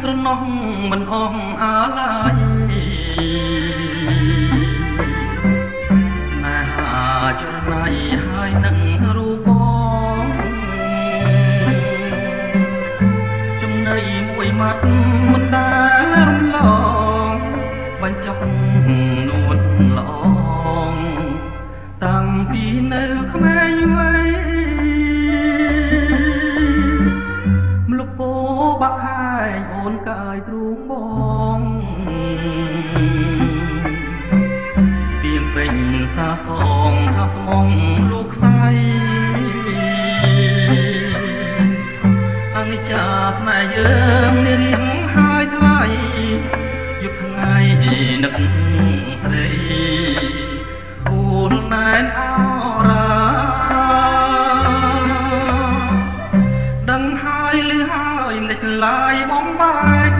ស្រណោះមិនអស់អាឡាយណែចរណៃហើយនឹងរូបបងចំណៃមួយមាត់មិនដែលរំលងបញ្ចុកនួនល្អងតាំងពីនៅក្មេងវ័យមលពោបាក់ហាយអូនកាយទ្រូងបងទៀងពេញសាសងថាស្មងលោកស្រីអនិច្ចាស្នេហ៍យើងនេះរៀងហើយថ្លៃយប់ថ្ងៃនឹកស្រីអូនណែនអរាដឹងហើយលឺហើយលេចឡាយបំបាយ